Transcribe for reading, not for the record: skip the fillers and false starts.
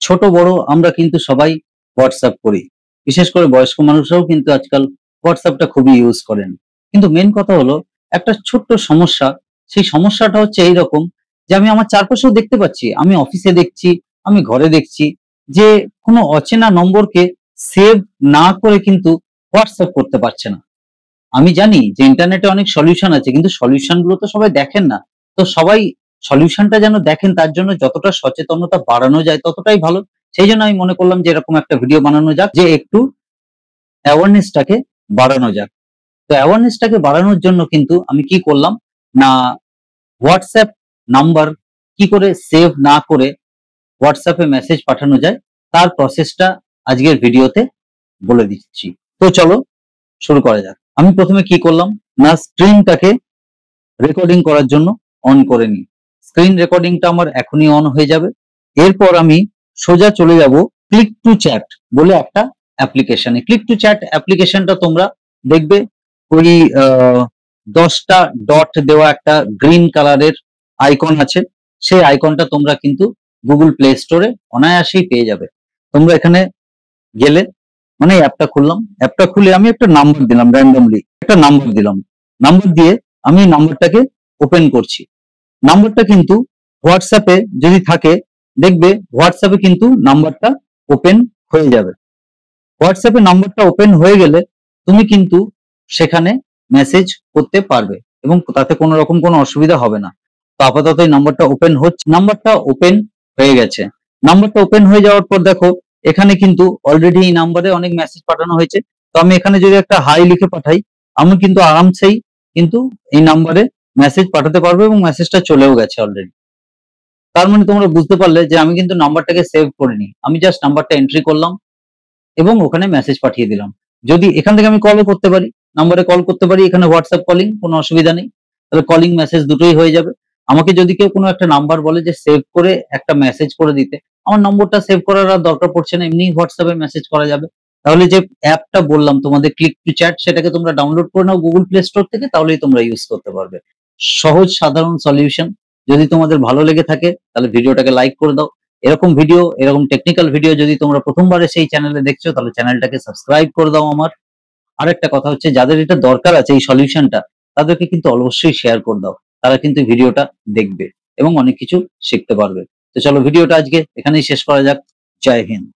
ছোট বড় আমরা কিন্তু সবাই হোয়াটসঅ্যাপ করি। বিশেষ করে বয়স্ক মানুষরাও কিন্তু আজকাল হোয়াটসঅ্যাপটা খুবই ইউজ করেন। কিন্তু মেইন কথা হলো একটা ছোট্ট সমস্যা, সেই সমস্যাটা হচ্ছে এইরকম যে আমি আমার চারপাশেও দেখতে পাচ্ছি, আমি অফিসে দেখছি, আমি ঘরে দেখছি যে কোনো অচেনা নম্বরকে সেভ না করে কিন্তু হোয়াটসঅ্যাপ করতে পারছে না। আমি জানি যে ইন্টারনেটে অনেক সলিউশন আছে কিন্তু সলিউশন গুলো তো সবাই দেখেন না। তো সবাই সলিউশনটা যেন দেখেন তার জন্য যতটা সচেতনতা বাড়ানো যায় ততটাই ভালো। সেই জন্য আমি মনে করলাম যে এরকম একটা ভিডিও বানানো যাক যে একটু অ্যাওয়ারনেসটাকে বাড়ানো যাক। তো অ্যাওয়ারনেসটাকে বাড়ানোর জন্য কিন্তু আমি কি করলাম না হোয়াটসঅ্যাপ নাম্বার কি করে সেভ না করে হোয়াটসঅ্যাপে মেসেজ পাঠানো যায় তার প্রসেসটা আজকের ভিডিওতে বলে দিচ্ছি। তো চলো শুরু করা যাক। আমি প্রথমে কি করলাম না স্ক্রিনটাকে রেকর্ডিং করার জন্য অন করে নিই। স্ক্রিন রেকর্ডিংটা আমার এখনই অন হয়ে যাবে। এরপর আমি সোজা চলে যাব ক্লিক টু চ্যাট বলে একটা অ্যাপ্লিকেশনে। ক্লিক টু চ্যাট অ্যাপ্লিকেশনটা তোমরা দেখবে ওই 10টা ডট দেওয়া একটা গ্রিন কালারের আইকন আছে। সেই আইকনটা তোমরা কিন্তু গুগল প্লে স্টোরে অনায়াসেই পেয়ে যাবে। তোমরা এখানে গেলে মানে অ্যাপটা খুললাম, অ্যাপটা খুলে আমি একটা নাম্বার দিলাম, র্যান্ডমলি একটা নাম্বার দিলাম। নাম্বার দিয়ে আমি নাম্বারটাকে ওপেন করছি। নাম্বারটা কিন্তু হোয়াটসঅ্যাপে যদি থাকে দেখবে হোয়াটসঅ্যাপে কিন্তু নাম্বারটা ওপেন হয়ে যাবে। হোয়াটসঅ্যাপে নাম্বারটা ওপেন হয়ে গেলে তুমি কিন্তু সেখানে মেসেজ করতে পারবে এবং তাতে কোনো রকম কোনো অসুবিধা হবে না। তো আপাতত এই নাম্বারটা ওপেন হচ্ছে, নাম্বারটা ওপেন হয়ে গেছে। নাম্বারটা ওপেন হয়ে যাওয়ার পর দেখো এখানে কিন্তু অলরেডি এই নাম্বারে অনেক মেসেজ পাঠানো হয়েছে। তো আমি এখানে যদি একটা হাই লিখে পাঠাই আমি কিন্তু আরামসেই কিন্তু এই নাম্বারে মেসেজ পাঠাতে পারবো এবং মেসেজটা চলেও গেছে অলরেডি। তার মানে তোমরা বুঝতে পারলে যে আমি কিন্তু নাম্বারটাকে সেভ করিনি, আমি জাস্ট নাম্বারটা এন্ট্রি করলাম এবং ওখানে মেসেজ পাঠিয়ে দিলাম। যদি এখান থেকে আমি কলও করতে পারি, নাম্বারে কল করতে পারি, এখানে হোয়াটসঅ্যাপ কলিং কোনো অসুবিধা নেই। তাহলে কলিং মেসেজ দুটোই হয়ে যাবে। আমাকে যদি কেউ কোনো একটা নাম্বার বলে যে সেভ করে একটা মেসেজ করে দিতে, আমার নম্বরটা সেভ করার আর দরকার পড়ছে না, এমনি হোয়াটসঅ্যাপে মেসেজ করা যাবে। তাহলে যে অ্যাপটা বললাম তোমাদের ক্লিক টু চ্যাট, সেটাকে তোমরা ডাউনলোড করে নাও গুগল প্লে স্টোর থেকে, তাহলেই তোমরা ইউজ করতে পারবে। সহজ সাধারণ সলিউশন। যদি তোমাদের ভালো লেগে থাকে তাহলে ভিডিওটাকে লাইক করে দাও। এরকম ভিডিও, এরকম টেকনিক্যাল ভিডিও যদি তোমরা প্রথমবার এসে এই চ্যানেলে দেখছো তাহলে চ্যানেলটাকে সাবস্ক্রাইব করে দাও আমার। আরেকটা কথা হচ্ছে যাদের এটা দরকার আছে এই সলিউশনটা তাদেরকে কিন্তু অবশ্যই শেয়ার করে দাও। তারা কিন্তু ভিডিওটা দেখবে এবং অনেক কিছু শিখতে পারবে। তো চলো ভিডিওটা আজকে এখানেই শেষ করা যাক। জয় হিন্দ।